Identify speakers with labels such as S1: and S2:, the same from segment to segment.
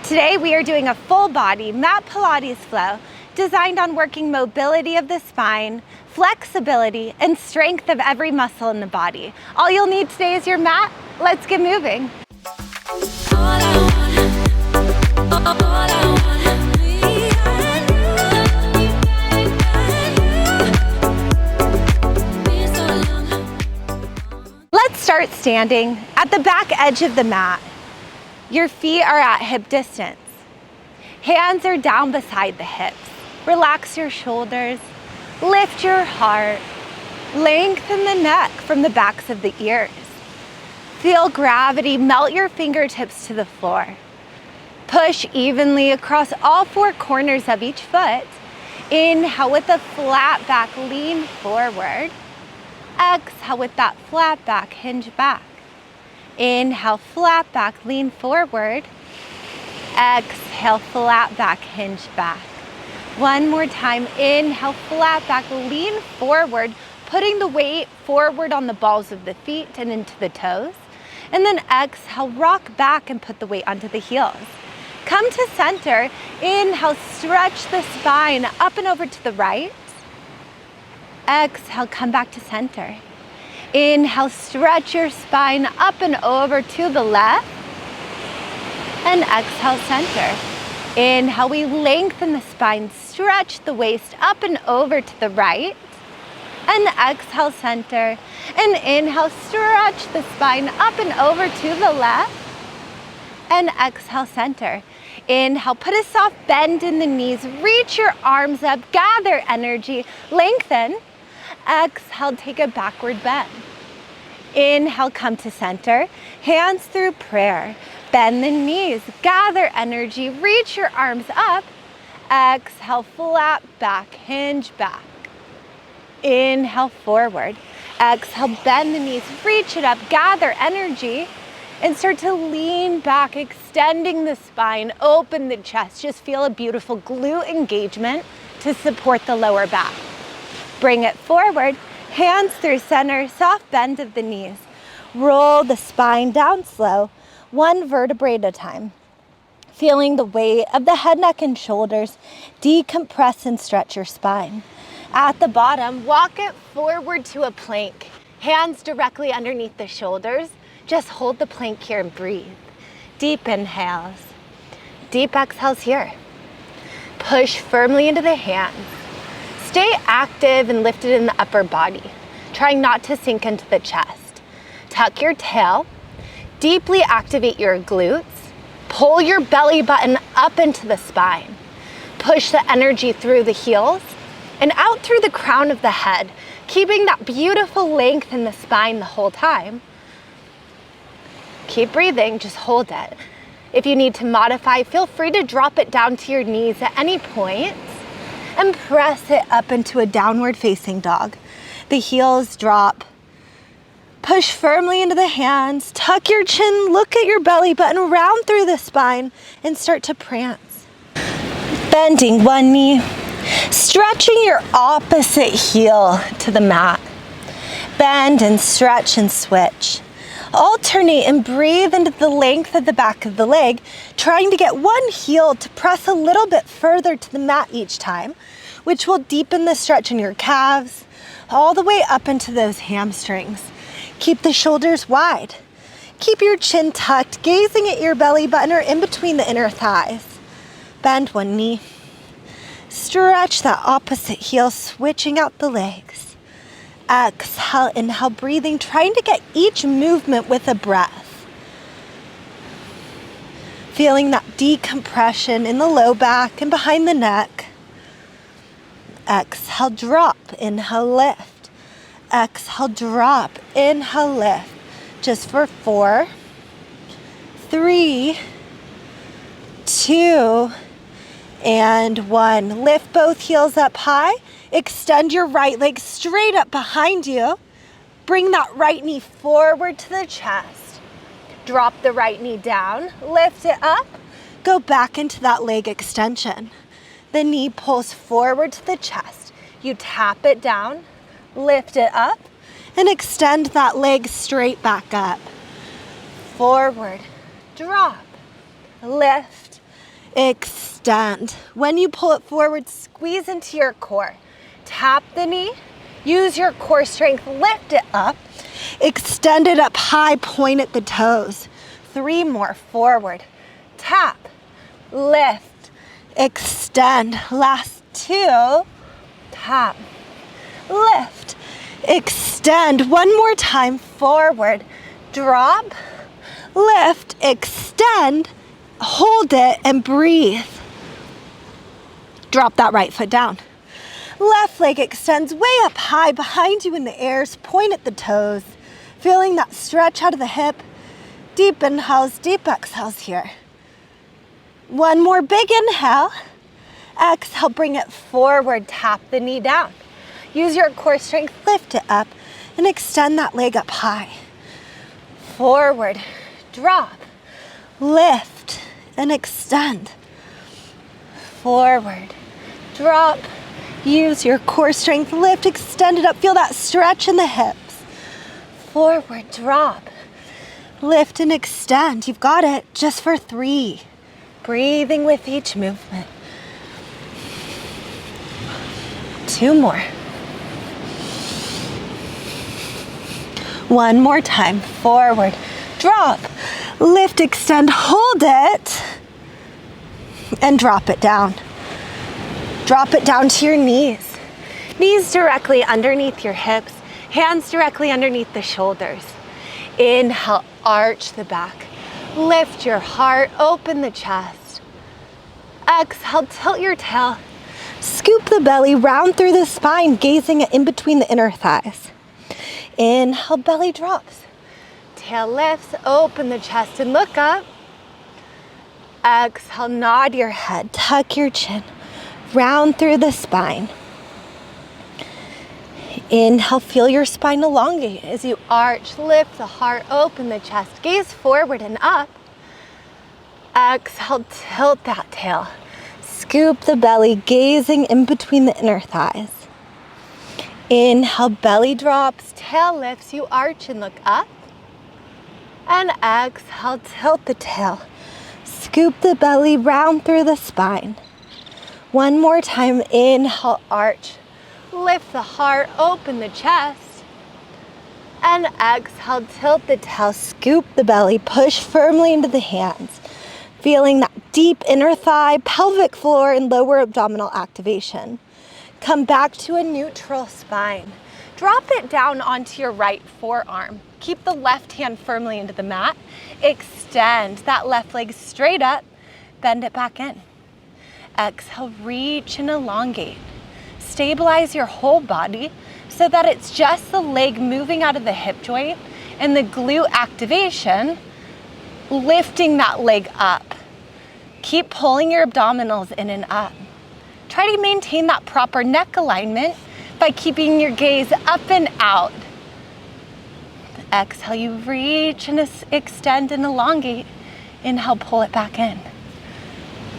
S1: Today we are doing a full body mat Pilates flow designed on working mobility of the spine, flexibility, and strength of every muscle in the body. All you'll need today is your mat. Let's get moving. Let's start standing at the back edge of the mat. Your feet are at hip distance. Hands are down beside the hips. Relax your shoulders, lift your heart, lengthen the neck from the backs of the ears. Feel gravity melt your fingertips to the floor. Push evenly across all four corners of each foot. Inhale with a flat back, lean forward. Exhale with that flat back, hinge back. Inhale, flat back, lean forward. Exhale, flat back, hinge back. One more time. Inhale, flat back, lean forward, putting the weight forward on the balls of the feet and into the toes. And then exhale, rock back and put the weight onto the heels. Come to center. Inhale, stretch the spine up and over to the right. Exhale, come back to center. Inhale, stretch your spine up and over to the left. And exhale, center. Inhale, we lengthen the spine, stretch the waist up and over to the right. And exhale, center. And inhale, stretch the spine up and over to the left. And exhale, center. Inhale, put a soft bend in the knees, reach your arms up, gather energy, lengthen. Exhale, take a backward bend. Inhale, come to center, hands through prayer. Bend the knees, gather energy, reach your arms up. Exhale, flat back, hinge back. Inhale, forward. Exhale, bend the knees, reach it up, gather energy, and start to lean back, extending the spine, open the chest. Just feel a beautiful glute engagement to support the lower back. Bring it forward, hands through center, soft bend of the knees. Roll the spine down slow, one vertebrae at a time. Feeling the weight of the head, neck, and shoulders, decompress and stretch your spine. At the bottom, walk it forward to a plank. Hands directly underneath the shoulders. Just hold the plank here and breathe. Deep inhales, deep exhales here. Push firmly into the hands. Stay active and lifted in the upper body, trying not to sink into the chest. Tuck your tail, deeply activate your glutes, pull your belly button up into the spine. Push the energy through the heels and out through the crown of the head, keeping that beautiful length in the spine the whole time. Keep breathing, just hold it. If you need to modify, feel free to drop it down to your knees at any point and press it up into a downward facing dog. The heels drop. Push firmly into the hands, tuck your chin, look at your belly button, round through the spine, and start to prance. Bending one knee, stretching your opposite heel to the mat. Bend and stretch and switch. Alternate and breathe into the length of the back of the leg, trying to get one heel to press a little bit further to the mat each time, which will deepen the stretch in your calves, all the way up into those hamstrings. Keep the shoulders wide. Keep your chin tucked, gazing at your belly button or in between the inner thighs. Bend one knee. Stretch that opposite heel, switching out the legs. Exhale, inhale, breathing, trying to get each movement with a breath. Feeling that decompression in the low back and behind the neck. Exhale, drop, inhale, lift. Exhale, drop, inhale, lift. Just for 4, 3, 2, and 1. Lift both heels up high. Extend your right leg straight up behind you. Bring that right knee forward to the chest. Drop the right knee down, lift it up. Go back into that leg extension. The knee pulls forward to the chest. You tap it down, lift it up, and extend that leg straight back up. Forward, drop, lift, extend. When you pull it forward, squeeze into your core. Tap the knee, use your core strength, lift it up, extend it up high, point at the toes. 3 more, forward, tap, lift, extend. Last 2, tap, lift, extend. One more time, forward, drop, lift, extend, hold it and breathe. Drop that right foot down. Left leg extends way up high behind you in the air. Point at the toes. Feeling that stretch out of the hip. Deep inhales, deep exhales here. One more big inhale. Exhale, bring it forward. Tap the knee down. Use your core strength, lift it up, and extend that leg up high. Forward, drop, lift, and extend. Forward, drop, use your core strength, lift, extend it up. Feel that stretch in the hips. Forward, drop, lift, and extend. You've got it. Just for 3. Breathing with each movement. 2 more. One more time, forward, drop, lift, extend, hold it, and drop it down. Drop it down to your knees. Knees directly underneath your hips, hands directly underneath the shoulders. Inhale, arch the back, lift your heart, open the chest. Exhale, tilt your tail, scoop the belly, round through the spine, gazing in between the inner thighs. Inhale, belly drops. Tail lifts, open the chest and look up. Exhale, nod your head, tuck your chin, round through the spine. Inhale, feel your spine elongate as you arch, lift the heart, open the chest, gaze forward and up. Exhale, tilt that tail. Scoop the belly, gazing in between the inner thighs. Inhale, belly drops, tail lifts, you arch and look up. And exhale, tilt the tail. Scoop the belly, round through the spine. One more time, inhale, arch. Lift the heart, open the chest. And exhale, tilt the tail, scoop the belly, push firmly into the hands. Feeling that deep inner thigh, pelvic floor, and lower abdominal activation. Come back to a neutral spine. Drop it down onto your right forearm. Keep the left hand firmly into the mat. Extend that left leg straight up. Bend it back in. Exhale, reach and elongate. Stabilize your whole body so that it's just the leg moving out of the hip joint and the glute activation, lifting that leg up. Keep pulling your abdominals in and up. Try to maintain that proper neck alignment by keeping your gaze up and out. Exhale, you reach and extend and elongate. Inhale, pull it back in.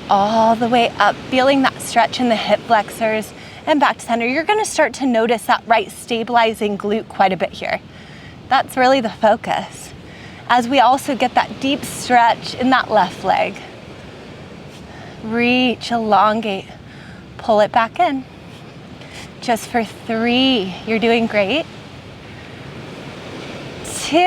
S1: All the way up, feeling that stretch in the hip flexors and back to center. You're gonna start to notice that right stabilizing glute quite a bit here. That's really the focus. As we also get that deep stretch in that left leg. Reach, elongate. Pull it back in. Just for 3, you're doing great. 2.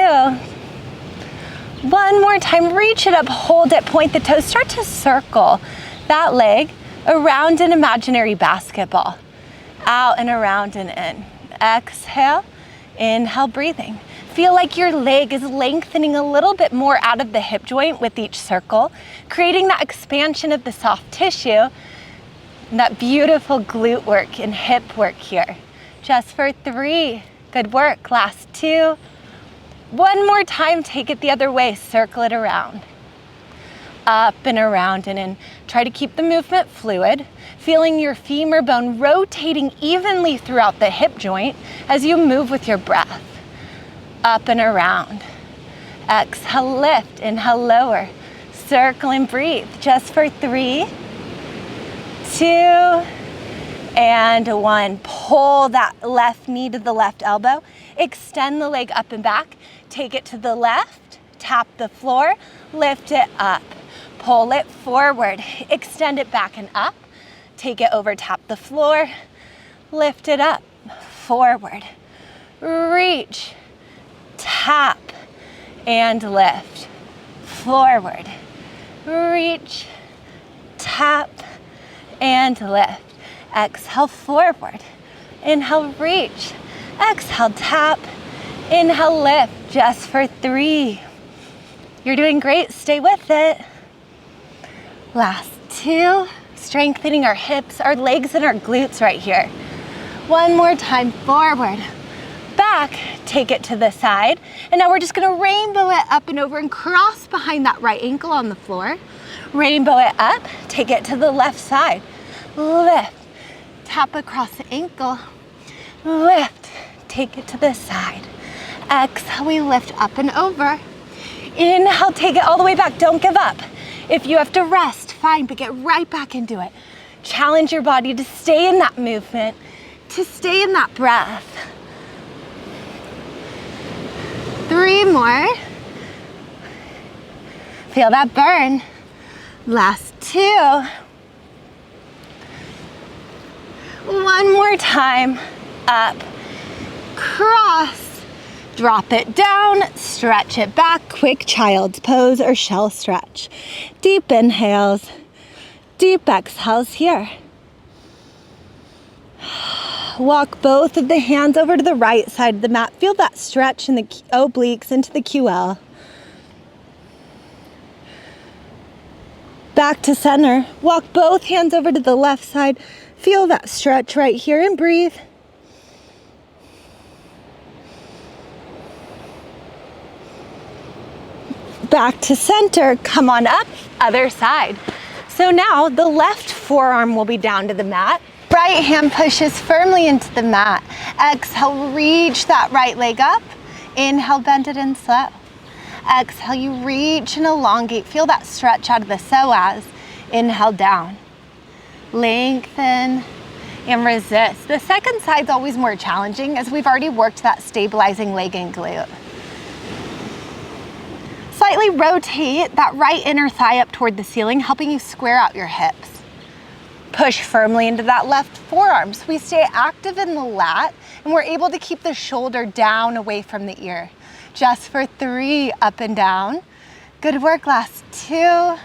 S1: One more time, reach it up, hold it, point the toes. Start to circle that leg around an imaginary basketball. Out and around and in. Exhale, inhale, breathing. Feel like your leg is lengthening a little bit more out of the hip joint with each circle, creating that expansion of the soft tissue. That beautiful glute work and hip work here. Just for 3. Good work. Last 2. One more time, take it the other way. Circle it around. Up and around and in. Try to keep the movement fluid. Feeling your femur bone rotating evenly throughout the hip joint as you move with your breath. Up and around. Exhale, lift. Inhale, lower. Circle and breathe. Just for 3. 2 and 1. Pull that left knee to the left elbow. Extend the leg up and back. Take it to the left. Tap the floor. Lift it up. pull it forward, extend it back and up, take it over, tap the floor, lift it up, forward, reach, tap, and lift, forward, reach, tap, and lift. Exhale, forward, inhale, reach, exhale, tap, inhale, lift, just for 3. You're doing great, stay with it. Last 2, strengthening our hips, our legs, and our glutes right here. One more time, forward, back, take it to the side. And now we're just gonna rainbow it up and over and cross behind that right ankle on the floor. Rainbow it up, take it to the left side. Lift, tap across the ankle, lift, take it to the side. Exhale, we lift up and over. Inhale, take it all the way back, don't give up. If you have to rest, fine, but get right back into it. Challenge your body to stay in that movement, to stay in that breath. 3 more. Feel that burn. Last 2. One more time, up, cross. Drop it down, stretch it back, quick child's pose or shell stretch. Deep inhales, deep exhales here. Walk both of the hands over to the right side of the mat. Feel that stretch in the obliques into the QL. Back to center. Walk both hands over to the left side. Feel that stretch right here and breathe. Back to center, come on up, other side. So now the left forearm will be down to the mat. Right hand pushes firmly into the mat. Exhale, reach that right leg up. Inhale, bend it in slow. Exhale, you reach and elongate. Feel that stretch out of the psoas. Inhale, down. Lengthen and resist. The second side's always more challenging as we've already worked that stabilizing leg and glute. Slightly rotate that right inner thigh up toward the ceiling, helping you square out your hips. Push firmly into that left forearm. So we stay active in the lat and we're able to keep the shoulder down away from the ear. Just for 3, up and down. Good work, last 2.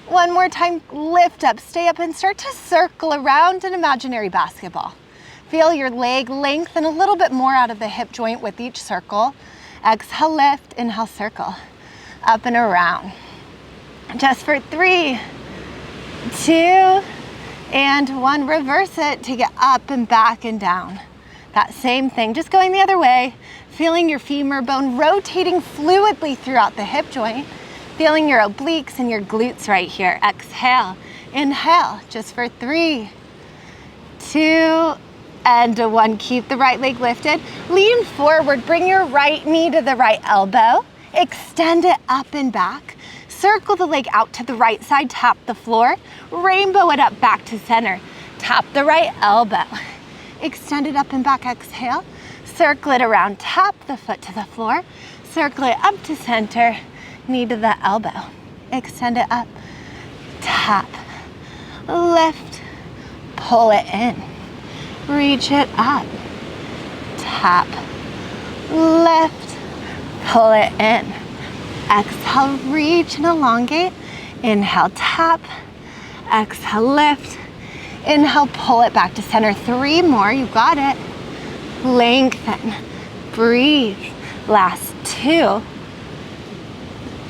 S1: One more time, lift up, stay up and start to circle around an imaginary basketball. Feel your leg lengthen a little bit more out of the hip joint with each circle. Exhale, lift, inhale, circle, up and around. Just for 3, 2, and 1. Reverse it, take it up and back and down. That same thing, just going the other way, feeling your femur bone rotating fluidly throughout the hip joint, feeling your obliques and your glutes right here. Exhale, inhale, just for 3, 2, and 1. Keep the right leg lifted. Lean forward, bring your right knee to the right elbow. Extend it up and back. Circle the leg out to the right side, tap the floor. Rainbow it up back to center. Tap the right elbow. Extend it up and back, exhale. Circle it around, tap the foot to the floor. Circle it up to center, knee to the elbow. Extend it up, tap, lift, pull it in. Reach it up, tap, lift, pull it in. Exhale, reach and elongate. Inhale, tap, exhale, lift. Inhale, pull it back to center. 3 more, you got it. Lengthen, breathe. Last 2.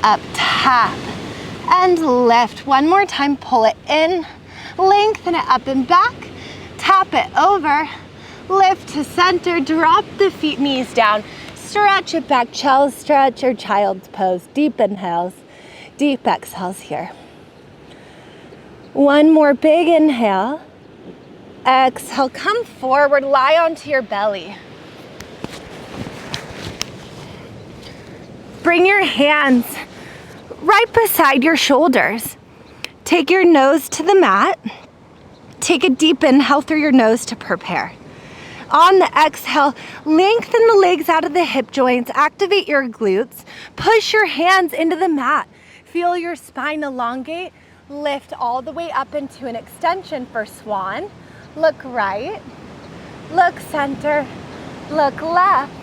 S1: Up, tap, and lift. One more time, pull it in. Lengthen it up and back. Tap it over, lift to center, drop the feet, knees down, stretch it back, shell stretch or child's pose. Deep inhales, deep exhales here. One more big inhale. Exhale, come forward, lie onto your belly. Bring your hands right beside your shoulders. Take your nose to the mat. Take a deep inhale through your nose to prepare. On the exhale, lengthen the legs out of the hip joints, activate your glutes, push your hands into the mat. feel your spine elongate. Lift all the way up into an extension for swan. Look right, look center, look left,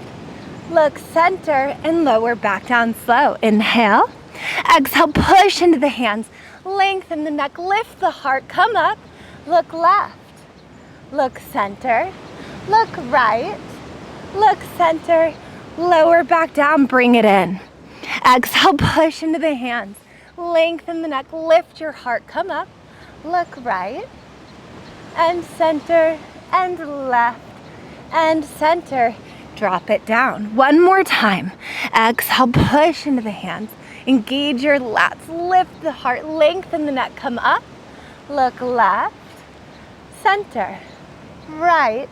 S1: look center, and lower back down slow. Inhale, exhale, push into the hands, lengthen the neck, lift the heart, come up, look left, look center, look right, look center, lower back down, bring it in. Exhale, push into the hands, lengthen the neck, lift your heart, come up, look right, and center, and left, and center. Drop it down. One more time. Exhale, push into the hands. Engage your lats, lift the heart, lengthen the neck, come up, look left, center, right,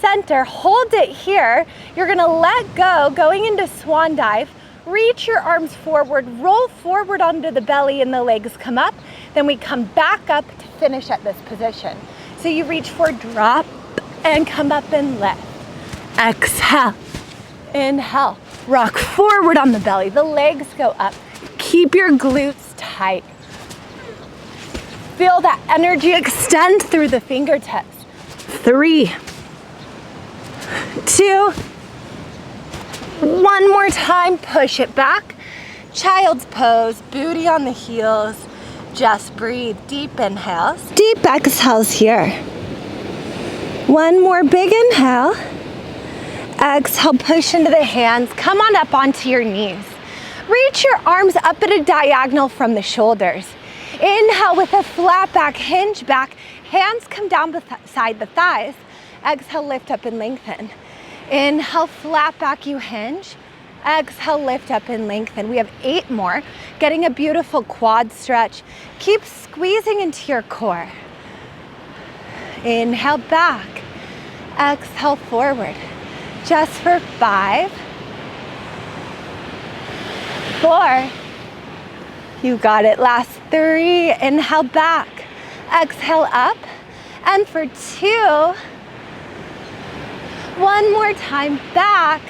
S1: center. Hold it here. You're gonna let go, going into swan dive. Reach your arms forward, roll forward onto the belly and the legs come up. Then we come back up to finish at this position. So you reach for drop and come up and lift. Exhale, inhale, rock forward on the belly, the legs go up. Keep your glutes tight. Feel that energy extend through the fingertips. 3, 2, one more time, push it back. Child's pose, booty on the heels. Just breathe, deep inhales, deep exhales here. One more big inhale. Exhale, push into the hands. Come on up onto your knees. Reach your arms up at a diagonal from the shoulders. Inhale with a flat back, hinge back. Hands come down beside the thighs. Exhale, lift up and lengthen. Inhale, flat back, you hinge. Exhale, lift up and lengthen. We have 8 more. Getting a beautiful quad stretch. Keep squeezing into your core. Inhale, back. Exhale, forward. Just for 5, 4, you got it. Last 3, inhale back, exhale up, and for 2, one more time, back,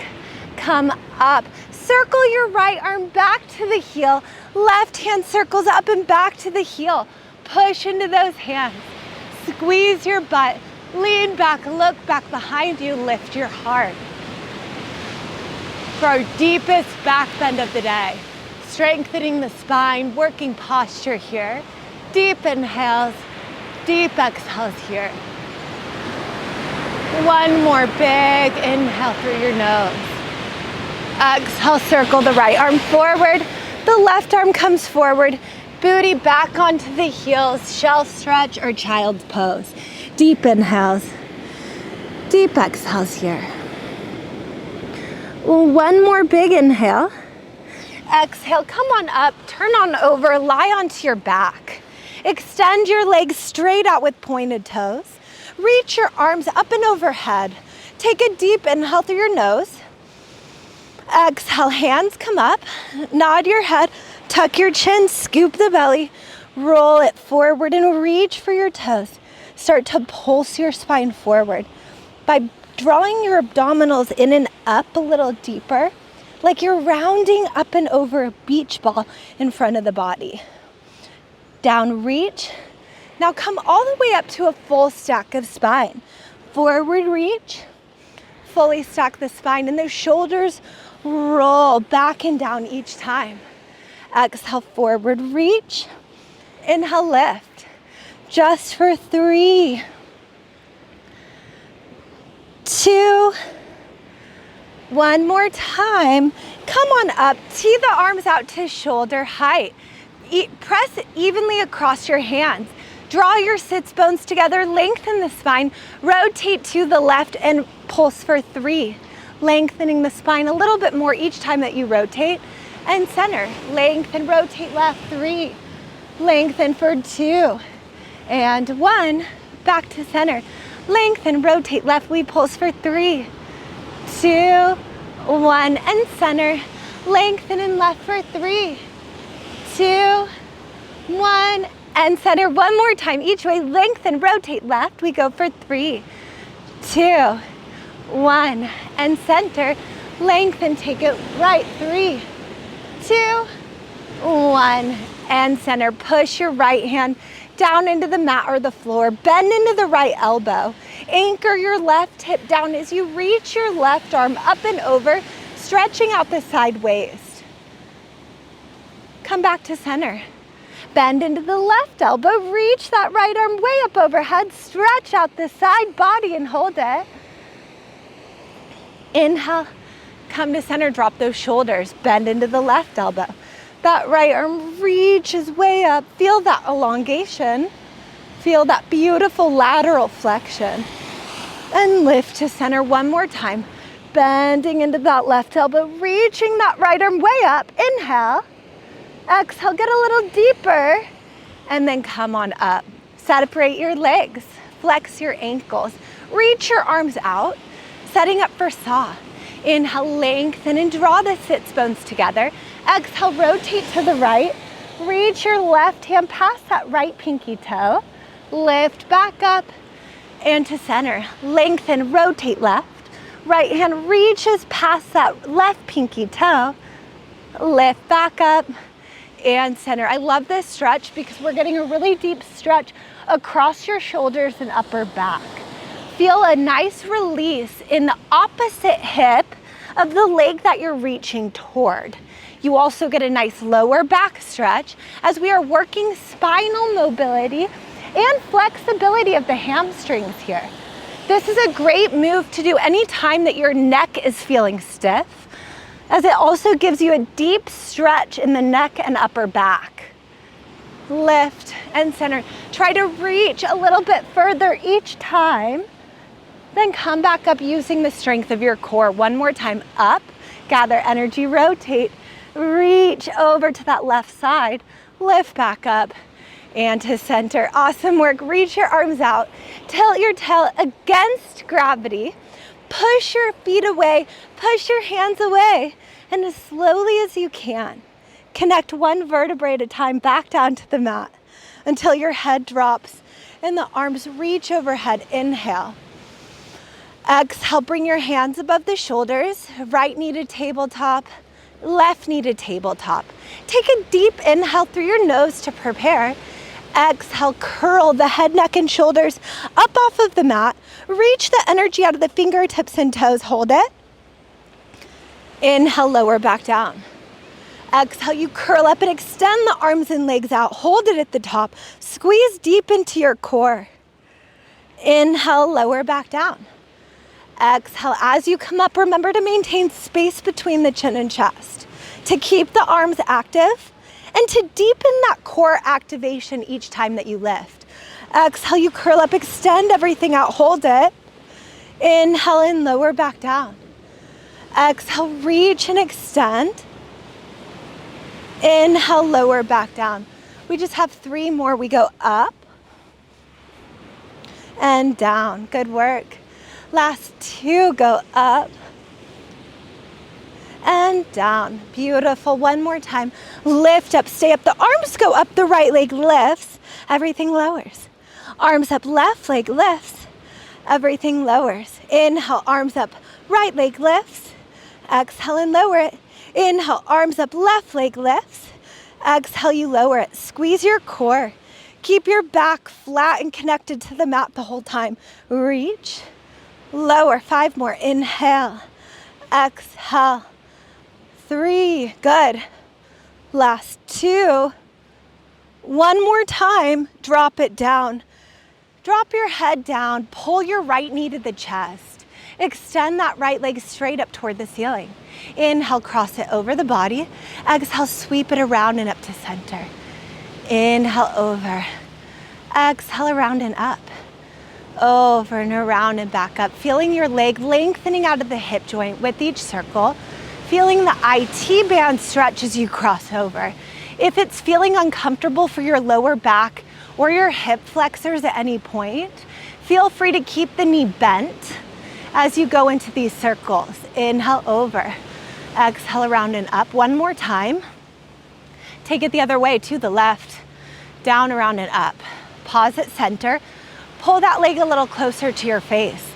S1: come up. Circle your right arm back to the heel, left hand circles up and back to the heel. Push into those hands, squeeze your butt, lean back, look back behind you, lift your heart. For our deepest back bend of the day, strengthening the spine, working posture here. Deep inhales, deep exhales here. One more big inhale through your nose. Exhale, circle the right arm forward, the left arm comes forward, booty back onto the heels, shell stretch or child's pose. Deep inhales, deep exhales here. One more big inhale. Exhale, come on up, turn on over, lie onto your back. Extend your legs straight out with pointed toes. Reach your arms up and overhead. Take a deep inhale through your nose. Exhale, hands come up, nod your head, tuck your chin, scoop the belly, roll it forward and reach for your toes. Start to pulse your spine forward by drawing your abdominals in and up a little deeper, like you're rounding up and over a beach ball in front of the body. Down, reach. Now come all the way up to a full stack of spine. Forward reach, fully stack the spine, and the shoulders roll back and down each time. Exhale, forward reach. Inhale, lift. Just for 3, 2, one more time. Come on up, tee the arms out to shoulder height. Press evenly across your hands. Draw your sits bones together, lengthen the spine, rotate to the left and pulse for 3. Lengthening the spine a little bit more each time that you rotate. And center, lengthen, rotate left, 3. Lengthen for 2. And 1, back to center. Lengthen, rotate left, we pulse for 3, 2, 1, and center. Lengthen and left for 3, 2, 1, and center. One more time, each way, lengthen, rotate left, we go for 3, 2, 1, and center. Lengthen, take it right, 3, 2, 1, and center. Push your right hand down into the mat or the floor. Bend into the right elbow. Anchor your left hip down as you reach your left arm up and over, stretching out the side waist. Come back to center. Bend into the left elbow. Reach that right arm way up overhead. Stretch out the side body and hold it. Inhale. Come to center. Drop those shoulders. Bend into the left elbow. That right arm reaches way up. Feel that elongation. Feel that beautiful lateral flexion. And lift to center one more time. Bending into that left elbow, reaching that right arm way up. Inhale. Exhale, get a little deeper. And then come on up. Separate your legs. Flex your ankles. Reach your arms out. Setting up for saw. Inhale, lengthen and draw the sits bones together. Exhale, rotate to the right. Reach your left hand past that right pinky toe. Lift back up and to center. Lengthen, rotate left. Right hand reaches past that left pinky toe. Lift back up and center. I love this stretch because we're getting a really deep stretch across your shoulders and upper back. Feel a nice release in the opposite hip of the leg that you're reaching toward. You also get a nice lower back stretch as we are working spinal mobility and flexibility of the hamstrings here. This is a great move to do anytime that your neck is feeling stiff, as it also gives you a deep stretch in the neck and upper back. Lift and center. Try to reach a little bit further each time. Then come back up using the strength of your core. One more time. Up, gather energy, rotate, reach over to that left side, lift back up and to center. Awesome work. Reach your arms out. Tilt your tail against gravity. Push your feet away. Push your hands away. And as slowly as you can, connect one vertebrae at a time back down to the mat until your head drops and the arms reach overhead. Inhale. Exhale, bring your hands above the shoulders. Right knee to tabletop. Left knee to tabletop. Take a deep inhale through your nose to prepare. Exhale, curl the head, neck, and shoulders up off of the mat. Reach the energy out of the fingertips and toes. Hold it. Inhale, lower back down. Exhale, you curl up and extend the arms and legs out. Hold it at the top. Squeeze deep into your core. Inhale, lower back down. Exhale, as you come up, remember to maintain space between the chin and chest, to keep the arms active, and to deepen that core activation each time that you lift. Exhale, you curl up, extend everything out, hold it. Inhale and lower back down. Exhale, reach and extend. Inhale, lower back down. We just have 3 more. We go up and down. Good work. Last 2, go up and down. Beautiful. One more time. Lift up, stay up. The arms go up, the right leg lifts, everything lowers. Arms up, left leg lifts, everything lowers. Inhale, arms up, right leg lifts. Exhale and lower it. Inhale, arms up, left leg lifts. Exhale, you lower it. Squeeze your core. Keep your back flat and connected to the mat the whole time. Reach. Lower. 5 more. Inhale. Exhale. 3. Good. Last 2. One more time. Drop it down. Drop your head down. Pull your right knee to the chest. Extend that right leg straight up toward the ceiling. Inhale, cross it over the body. Exhale, sweep it around and up to center. Inhale, over. Exhale, around and up. Over and around and back up. Feeling your leg lengthening out of the hip joint with each circle. Feeling the IT band stretch as you cross over. If it's feeling uncomfortable for your lower back or your hip flexors at any point, feel free to keep the knee bent as you go into these circles. Inhale, over. Exhale, around and up. One more time. Take it the other way to the left. Down, around, and up. Pause at center. Pull that leg a little closer to your face.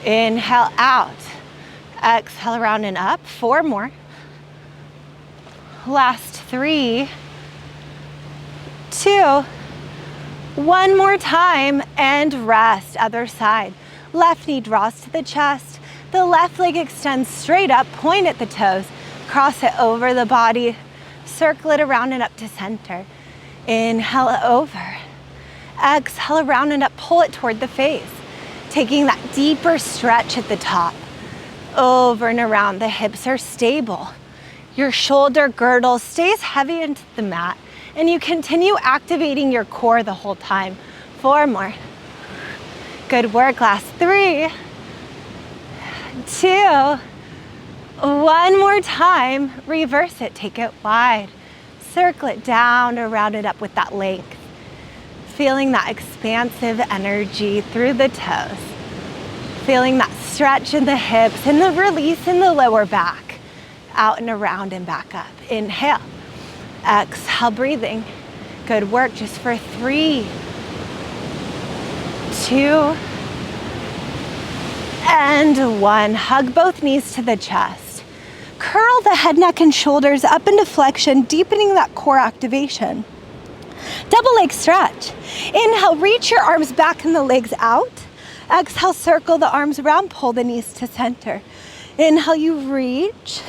S1: Inhale, out. Exhale, around and up. 4 more. Last 3, 2, one more time, and rest. Other side. Left knee draws to the chest. The left leg extends straight up, point at the toes. Cross it over the body. Circle it around and up to center. Inhale over. Exhale around and up, pull it toward the face. Taking that deeper stretch at the top. Over and around, the hips are stable. Your shoulder girdle stays heavy into the mat, and you continue activating your core the whole time. 4 more. Good work, last 3, 2, one more time. Reverse it, take it wide. Circle it down or round it up with that length. Feeling that expansive energy through the toes. Feeling that stretch in the hips and the release in the lower back. Out and around and back up. Inhale. Exhale, breathing. Good work, just for 3, 2, and 1. Hug both knees to the chest. Curl the head, neck, and shoulders up into flexion, deepening that core activation. Double leg stretch. Inhale, reach your arms back and the legs out. Exhale, circle the arms around, pull the knees to center. Inhale, you reach.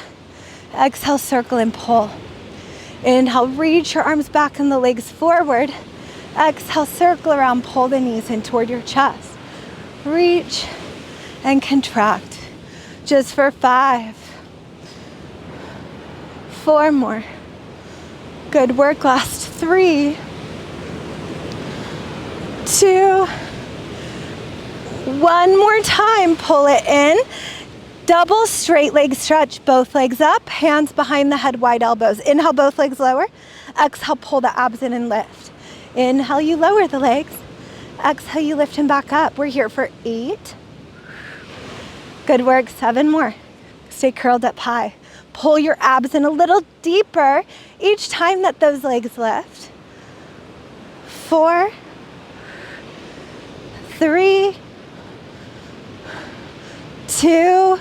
S1: Exhale, circle and pull. Inhale, reach your arms back and the legs forward. Exhale, circle around, pull the knees in toward your chest. Reach and contract. Just for 5, 4 more. Good work, last 3, 2, one more time, pull it in. Double straight leg stretch, both legs up, hands behind the head, wide elbows. Inhale, both legs lower. Exhale, pull the abs in and lift. Inhale, you lower the legs. Exhale, you lift them back up. We're here for 8. Good work, 7 more. Stay curled up high. Pull your abs in a little deeper each time that those legs lift. 4, 3, 2,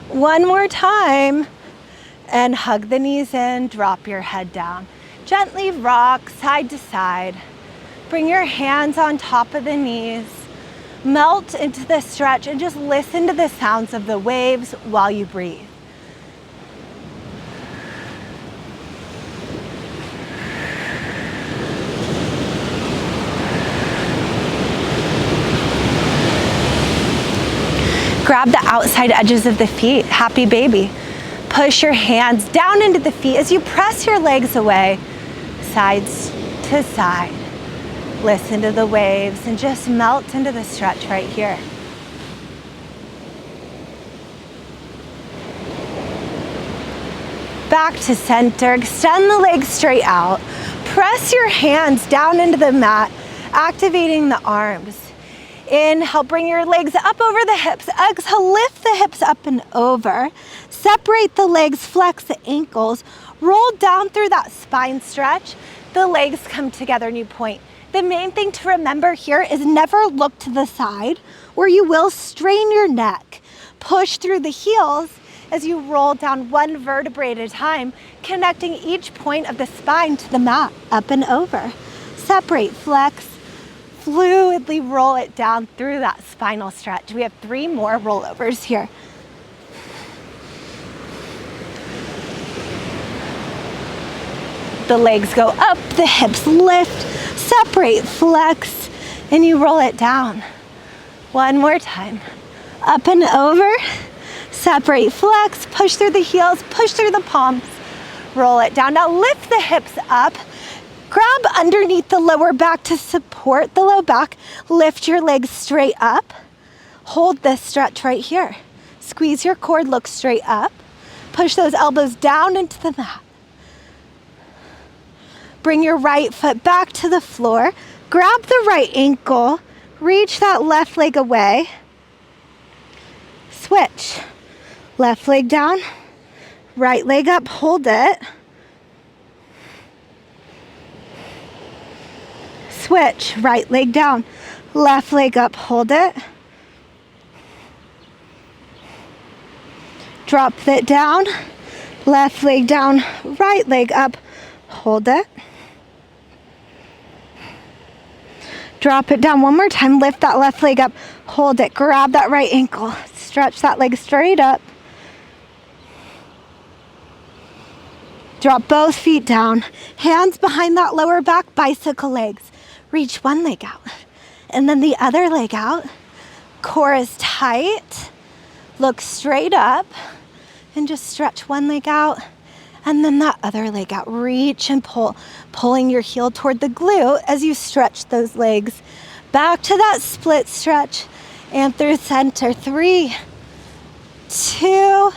S1: one more time, and hug the knees in, drop your head down. Gently rock side to side. Bring your hands on top of the knees. Melt into the stretch and just listen to the sounds of the waves while you breathe. Grab the outside edges of the feet, happy baby. Push your hands down into the feet as you press your legs away, sides to side. Listen to the waves and just melt into the stretch right here. Back to center, extend the legs straight out. Press your hands down into the mat, activating the arms. Inhale, bring your legs up over the hips. Exhale, lift the hips up and over. Separate the legs, flex the ankles. Roll down through that spine stretch. The legs come together and you point. The main thing to remember here is never look to the side or you will strain your neck. Push through the heels as you roll down one vertebrae at a time, connecting each point of the spine to the mat, up and over. Separate, flex, fluidly roll it down through that spinal stretch. We have 3 more rollovers here. The legs go up, the hips lift, separate, flex, and you roll it down. One more time. Up and over, separate, flex, push through the heels, push through the palms, roll it down. Now lift the hips up. Grab underneath the lower back to support the low back. Lift your legs straight up. Hold this stretch right here. Squeeze your core, look straight up. Push those elbows down into the mat. Bring your right foot back to the floor. Grab the right ankle. Reach that left leg away. Switch. Left leg down. Right leg up, hold it. Switch, right leg down, left leg up, hold it. Drop it down, Left leg down, right leg up. Hold it. Drop it down one more time. Lift that left leg up. Hold it. Grab that right ankle. Stretch that leg straight up. Drop both feet down. Hands behind that lower back, bicycle legs. Reach one leg out. And then the other leg out. Core is tight. Look straight up. And just stretch one leg out. And then that other leg out. Reach and pull. Pulling your heel toward the glute as you stretch those legs. Back to that split stretch. And through center. 3, 2,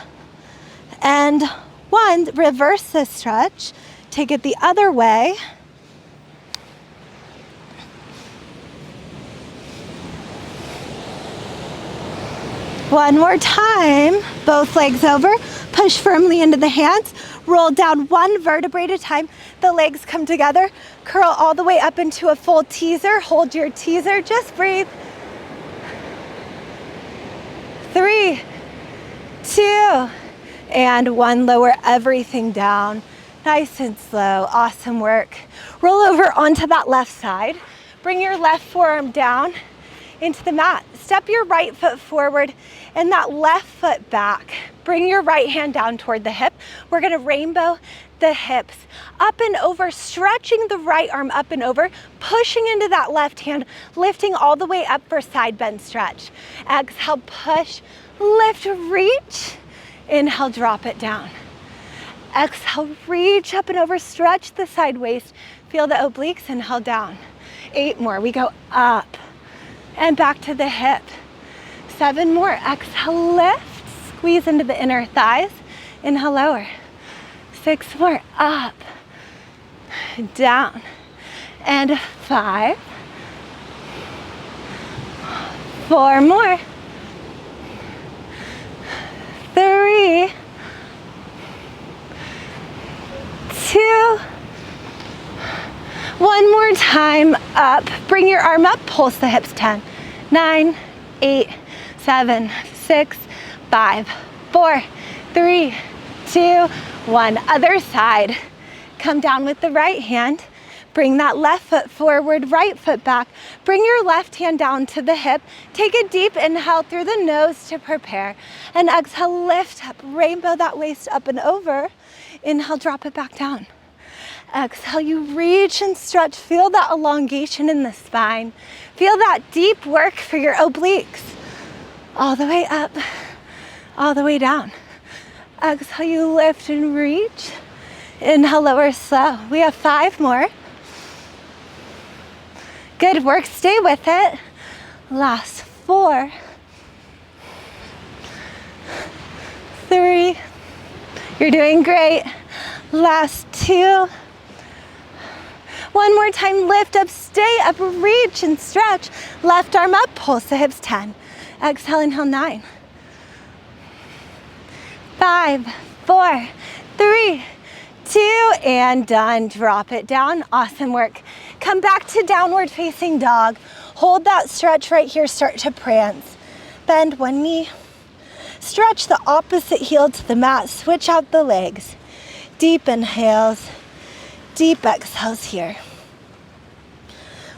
S1: and 1. Reverse this stretch. Take it the other way. One more time. Both legs over. Push firmly into the hands. Roll down one vertebrae at a time. The legs come together. Curl all the way up into a full teaser. Hold your teaser. Just breathe. 3, 2, and 1. Lower everything down. Nice and slow. Awesome work. Roll over onto that left side. Bring your left forearm down into the mat. Step your right foot forward and that left foot back. Bring your right hand down toward the hip. We're gonna rainbow the hips up and over, stretching the right arm up and over, pushing into that left hand, lifting all the way up for side bend stretch. Exhale, push, lift, reach. Inhale, drop it down. Exhale, reach up and over, stretch the side waist. Feel the obliques, inhale down. 8 more, we go up and back to the hip. 7 more, exhale, lift, squeeze into the inner thighs. Inhale, lower. 6 more, up, down, and 5. 4 more. 3, 2, 1 more time, up. Bring your arm up, pulse the hips. 10, 9, 8, 7, 6, 5, 4, 3, 2, 1. Other side. Come down with the right hand. Bring that left foot forward, right foot back. Bring your left hand down to the hip. Take a deep inhale through the nose to prepare. And exhale, lift up, rainbow that waist up and over. Inhale, drop it back down. Exhale, you reach and stretch. Feel that elongation in the spine. Feel that deep work for your obliques. All the way up, all the way down. Exhale, you lift and reach. Inhale, lower slow. We have 5 more. Good work, stay with it. Last 4, 3, you're doing great. Last 2. 1 more time, lift up, stay up, reach and stretch. Left arm up, pulse the hips. 10. Exhale, inhale, 9. 5, 4, 3, 2, and done. Drop it down. Awesome work. Come back to downward facing dog. Hold that stretch right here. Start to prance. Bend one knee. Stretch the opposite heel to the mat. Switch out the legs. Deep inhales. Deep exhales here.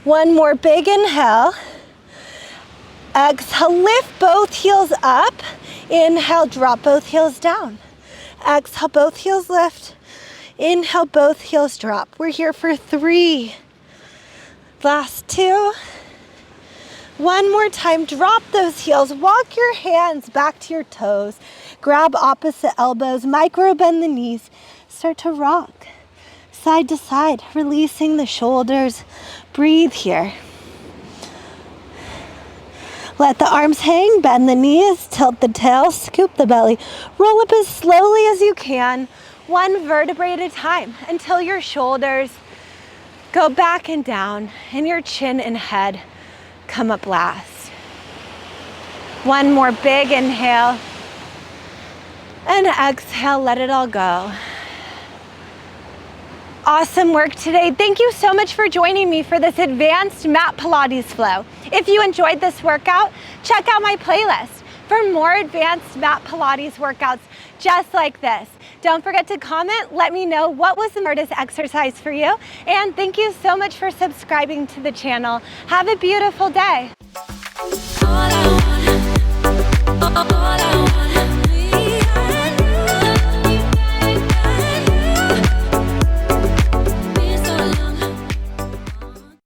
S1: 1 more big inhale. Exhale, lift both heels up. Inhale, drop both heels down. Exhale, both heels lift. Inhale, both heels drop. We're here for 3. Last 2. 1 more time, drop those heels. Walk your hands back to your toes. Grab opposite elbows, micro bend the knees. Start to rock side to side, releasing the shoulders. Breathe here. Let the arms hang, bend the knees, tilt the tail, scoop the belly. Roll up as slowly as you can, 1 vertebrae at a time, until your shoulders go back and down and your chin and head come up last. 1 more big inhale and exhale, let it all go. Awesome work today. Thank you so much for joining me for this advanced mat Pilates flow. If you enjoyed this workout, check out my playlist for more advanced mat Pilates workouts just like this. Don't forget to comment. Let me know what was the hardest exercise for you. And thank you so much for subscribing to the channel. Have a beautiful day.